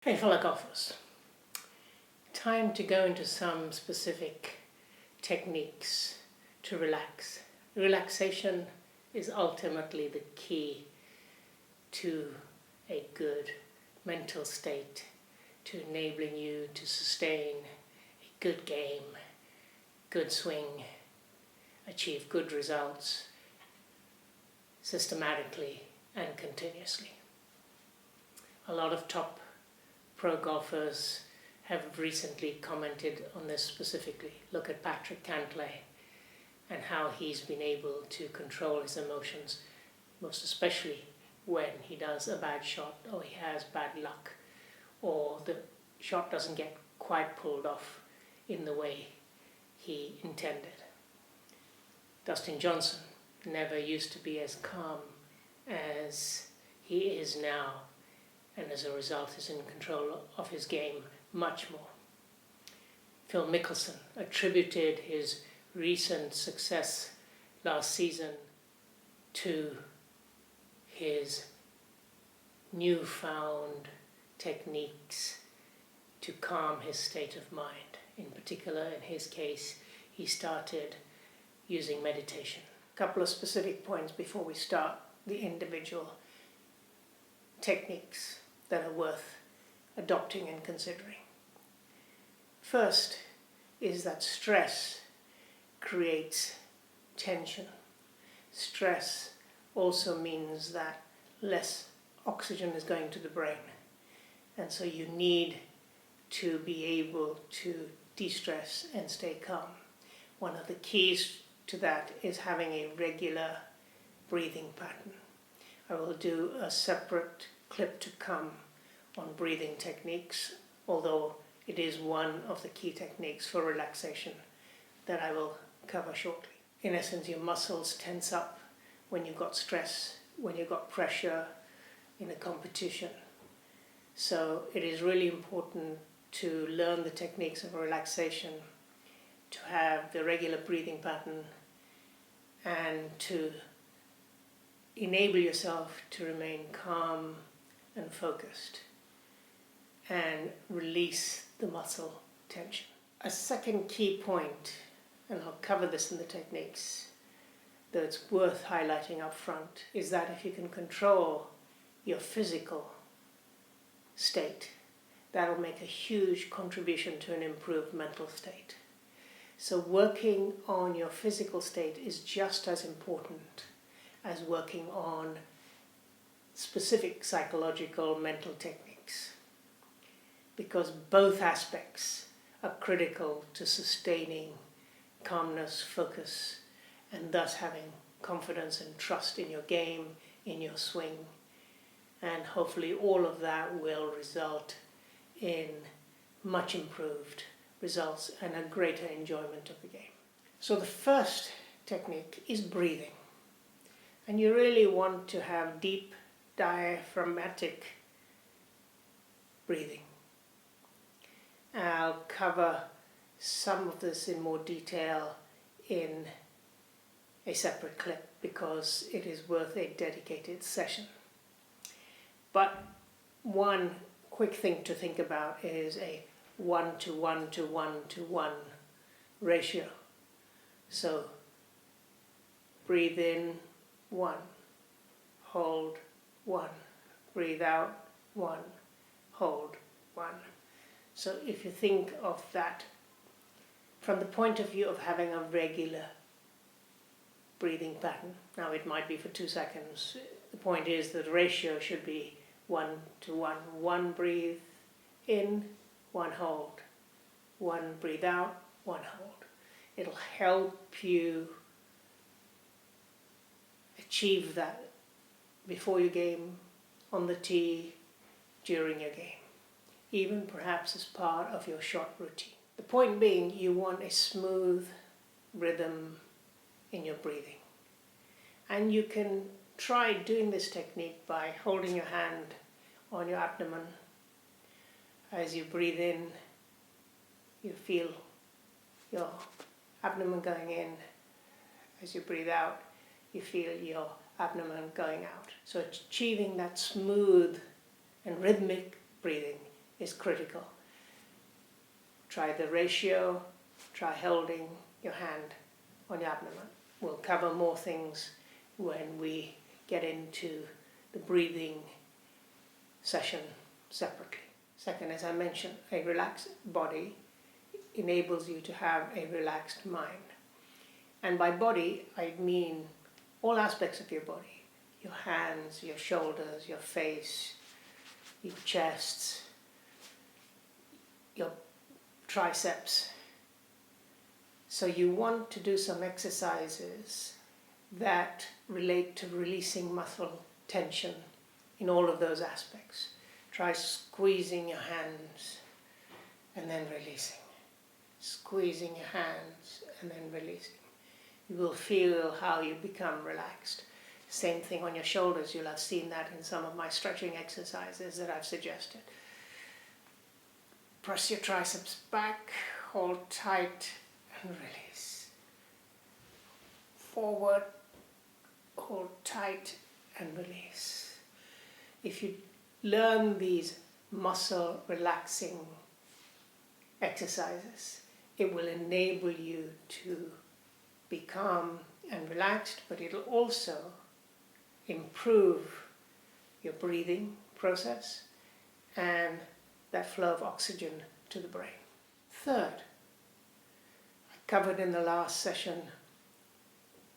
Hey fellow golfers, time to go into some specific techniques to relax. Relaxation is ultimately the key to a good mental state, to enabling you to sustain a good game, good swing, achieve good results systematically and continuously. A lot of top pro golfers have recently commented on this specifically. Look at Patrick Cantlay and how he's been able to control his emotions, most especially when he does a bad shot or he has bad luck or the shot doesn't get quite pulled off in the way he intended. Dustin Johnson never used to be as calm as he is now, and as a result is in control of his game much more. Phil Mickelson attributed his recent success last season to his newfound techniques to calm his state of mind. In particular, in his case, he started using meditation. A couple of specific points before we start the individual techniques that are worth adopting and considering. First is that stress creates tension. Stress also means that less oxygen is going to the brain, and so you need to be able to de-stress and stay calm. One of the keys to that is having a regular breathing pattern. I will do a separate clip to come on breathing techniques, although it is one of the key techniques for relaxation that I will cover shortly. In essence, your muscles tense up when you've got stress, when you've got pressure in a competition. So it is really important to learn the techniques of relaxation, to have the regular breathing pattern, and to enable yourself to remain calm and focused and release the muscle tension. A second key point, and I'll cover this in the techniques, though it's worth highlighting up front, is that if you can control your physical state, that'll make a huge contribution to an improved mental state. So working on your physical state is just as important as working on specific psychological mental techniques, because both aspects are critical to sustaining calmness, focus, and thus having confidence and trust in your game, in your swing, and hopefully all of that will result in much improved results and a greater enjoyment of the game. So the first technique is breathing, and you really want to have deep diaphragmatic breathing. I'll cover some of this in more detail in a separate clip because it is worth a dedicated session. But one quick thing to think about is a 1 to 1 to 1 to 1 ratio. So breathe in 1, hold 1, breathe out 1, hold 1. So if you think of that from the point of view of having a regular breathing pattern, now it might be for 2 seconds. The point is that the ratio should be 1 to 1. 1 breathe in, 1 hold. 1 breathe out, 1 hold. It'll help you achieve that before your game, on the tee, during your game, even perhaps as part of your shot routine. The point being, you want a smooth rhythm in your breathing. And you can try doing this technique by holding your hand on your abdomen. As you breathe in, you feel your abdomen going in. As you breathe out, you feel your abdomen going out. So achieving that smooth and rhythmic breathing is critical. Try the ratio, try holding your hand on your abdomen. We'll cover more things when we get into the breathing session separately. Second, as I mentioned, a relaxed body enables you to have a relaxed mind. And by body, I mean all aspects of your body. Your hands, your shoulders, your face, your chest, your triceps. So you want to do some exercises that relate to releasing muscle tension in all of those aspects. Try squeezing your hands and then releasing. Squeezing your hands and then releasing. You will feel how you become relaxed. Same thing on your shoulders. You'll have seen that in some of my stretching exercises that I've suggested. Press your triceps back, hold tight and release. Forward, hold tight and release. If you learn these muscle relaxing exercises, it will enable you to be calm and relaxed, but it'll also improve your breathing process and that flow of oxygen to the brain. Third, I covered in the last session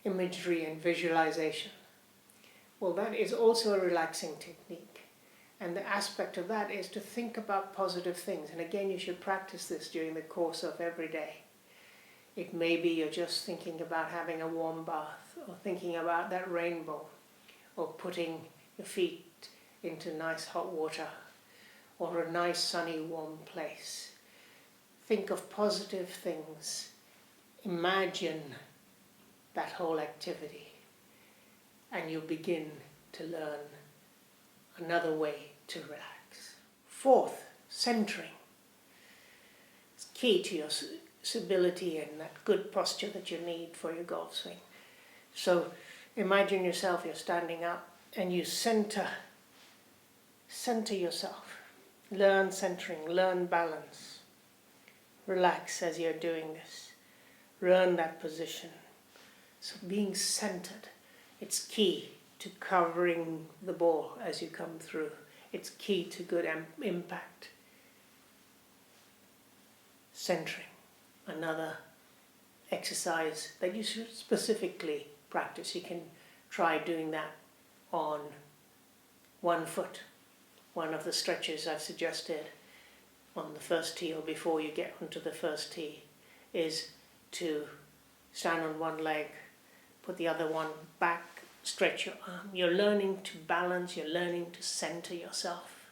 imagery and visualization. Well, that is also a relaxing technique. And the aspect of that is to think about positive things. And again, you should practice this during the course of every day. It may be you're just thinking about having a warm bath, or thinking about that rainbow, or putting your feet into nice hot water, or a nice sunny warm place. Think of positive things. Imagine that whole activity, and you'll begin to learn another way to relax. Fourth, centering. It's key to your stability and that good posture that you need for your golf swing. So imagine yourself, you're standing up and you center yourself. Learn centering, learn balance. Relax as you're doing this. Learn that position. So being centered, it's key to covering the ball as you come through. It's key to good impact. Centering, another exercise that you should specifically practice. You can try doing that on one foot. One of the stretches I've suggested on the first tee or before you get onto the first tee is to stand on one leg, put the other one back, stretch your arm. You're learning to balance, you're learning to center yourself.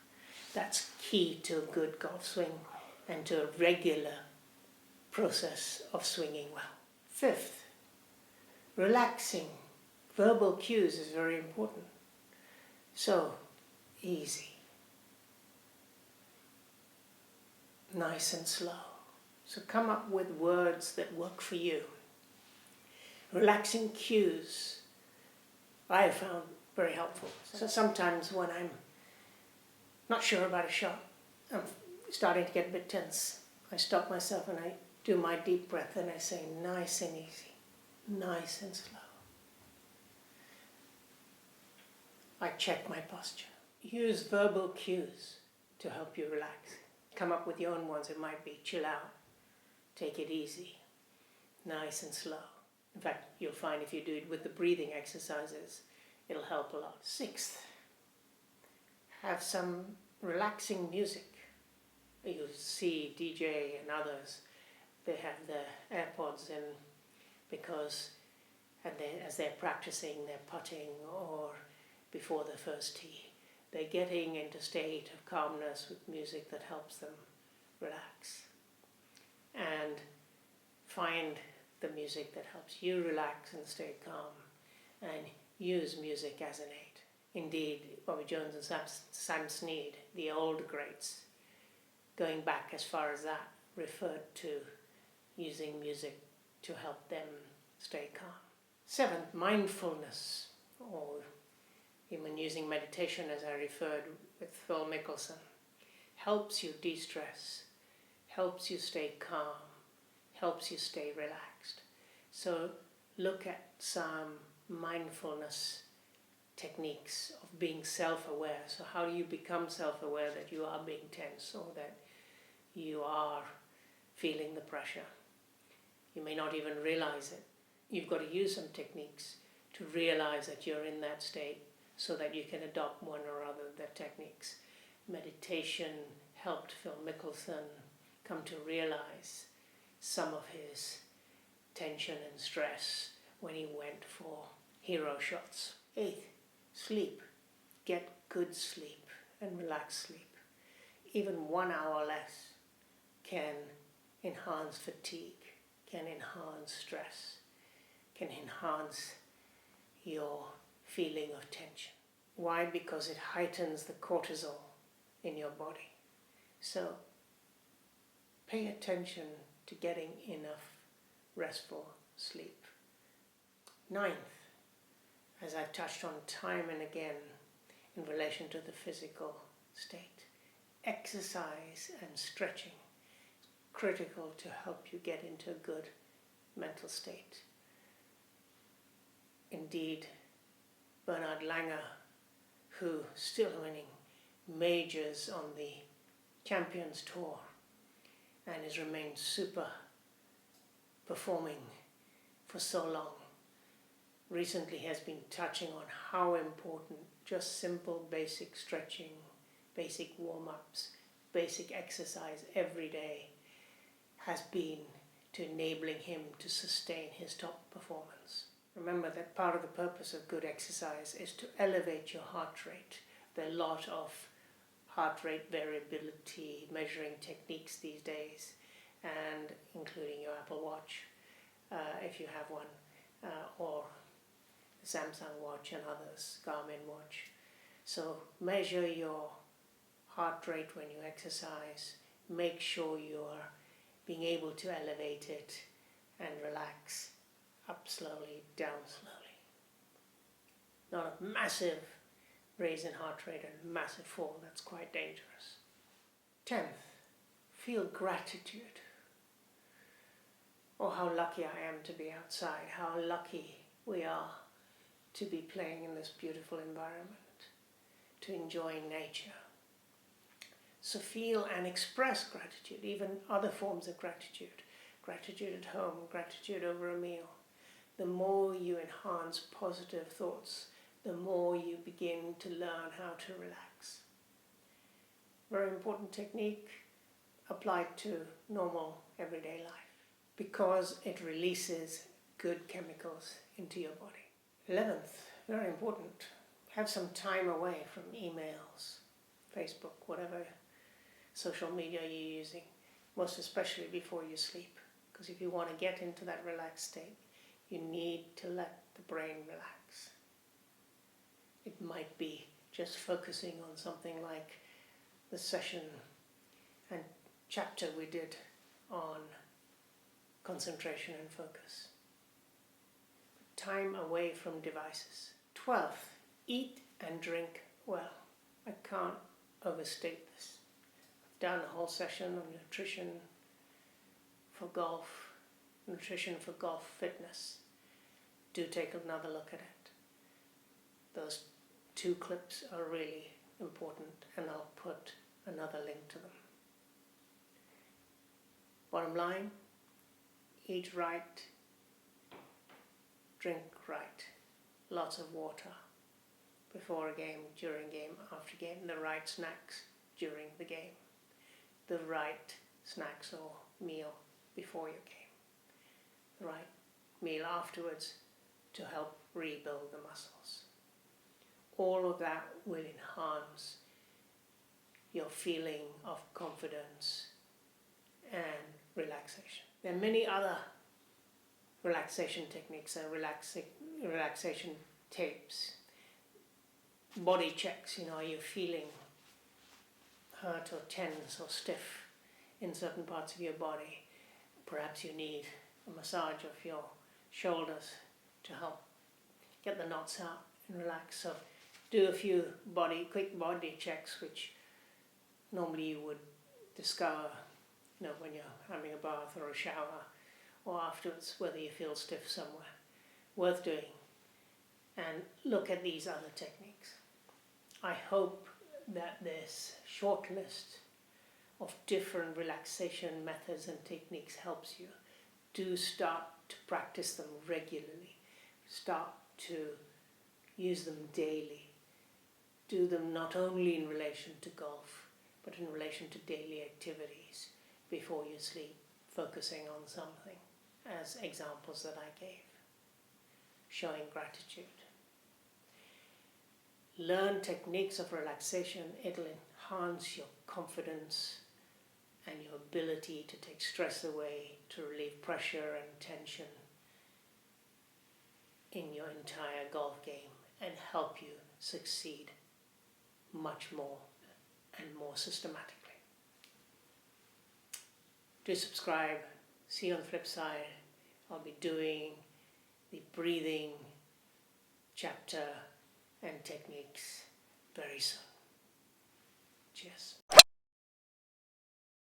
That's key to a good golf swing and to a regular process of swinging well. Fifth, relaxing. Verbal cues is very important. So, easy. Nice and slow. So come up with words that work for you. Relaxing cues I have found very helpful. So sometimes when I'm not sure about a shot, I'm starting to get a bit tense, I stop myself and I do my deep breath and I say nice and easy, nice and slow. I check my posture. Use verbal cues to help you relax. Come up with your own ones. It might be chill out, take it easy, nice and slow. In fact, you'll find if you do it with the breathing exercises, it'll help a lot. Sixth, have some relaxing music. You'll see DJ and others, they have their AirPods in because as they're practicing, they're putting or before the first tee, they're getting into a state of calmness with music that helps them relax. And find the music that helps you relax and stay calm, and use music as an aid. Indeed, Bobby Jones and Sam Snead, the old greats, going back as far as that, referred to using music to help them stay calm. Seventh, mindfulness, or even using meditation as I referred with Phil Mickelson, helps you de-stress, helps you stay calm, helps you stay relaxed. So look at some mindfulness techniques of being self-aware. So how do you become self-aware that you are being tense or that you are feeling the pressure? You may not even realize it. You've got to use some techniques to realize that you're in that state so that you can adopt one or other of their techniques. Meditation helped Phil Mickelson come to realize some of his tension and stress when he went for hero shots. 8th, sleep. Get good sleep and relaxed sleep. Even 1 hour less can enhance fatigue, can enhance stress, can enhance your feeling of tension. Why? Because it heightens the cortisol in your body. So pay attention to getting enough restful sleep. 9th, as I've touched on time and again in relation to the physical state, exercise and stretching is critical to help you get into a good mental state. Indeed, Bernard Langer, who still winning majors on the Champions Tour and has remained super performing for so long, recently has been touching on how important just simple basic stretching, basic warm-ups, basic exercise every day has been to enabling him to sustain his top performance. Remember that part of the purpose of good exercise is to elevate your heart rate. There are a lot of heart rate variability measuring techniques these days, and including your Apple Watch, if you have one, or the Samsung Watch and others, Garmin Watch. So measure your heart rate when you exercise. Make sure you're being able to elevate it and relax. Up slowly, down slowly. Not a massive raise in heart rate and massive fall, that's quite dangerous. 10th, feel gratitude. Oh, how lucky I am to be outside, how lucky we are to be playing in this beautiful environment, to enjoy nature. So feel and express gratitude, even other forms of gratitude. Gratitude at home, gratitude over a meal. The more you enhance positive thoughts, the more you begin to learn how to relax. Very important technique applied to normal everyday life because it releases good chemicals into your body. 11th, very important, have some time away from emails, Facebook, whatever social media you're using, most especially before you sleep. Because if you want to get into that relaxed state, you need to let the brain relax. It might be just focusing on something like the session and chapter we did on concentration and focus. Time away from devices. 12th, eat and drink well. I can't overstate this. I've done a whole session on nutrition for golf, nutrition for golf fitness. Do take another look at it. Those 2 clips are really important, and I'll put another link to them. Bottom line, eat right, drink right, lots of water before a game, during game, after game, the right snacks during the game, the right snacks or meal before your game, the right meal afterwards to help rebuild the muscles. All of that will enhance your feeling of confidence and relaxation. There are many other relaxation techniques, relaxation tapes, body checks, are you feeling hurt or tense or stiff in certain parts of your body? Perhaps you need a massage of your shoulders to help get the knots out and relax. So do a few quick body checks which normally you would discover, when you're having a bath or a shower or afterwards, whether you feel stiff somewhere. Worth doing. And look at these other techniques. I hope that this short list of different relaxation methods and techniques helps you. Do start to practice them regularly. Start to use them daily. Do them not only in relation to golf, but in relation to daily activities before you sleep, focusing on something, as examples that I gave. Showing gratitude. Learn techniques of relaxation. It'll enhance your confidence and your ability to take stress away, to relieve pressure and tension in your entire golf game and help you succeed much more and more systematically. Do subscribe. See you on the flip side. I'll be doing the breathing chapter and techniques very soon. Cheers.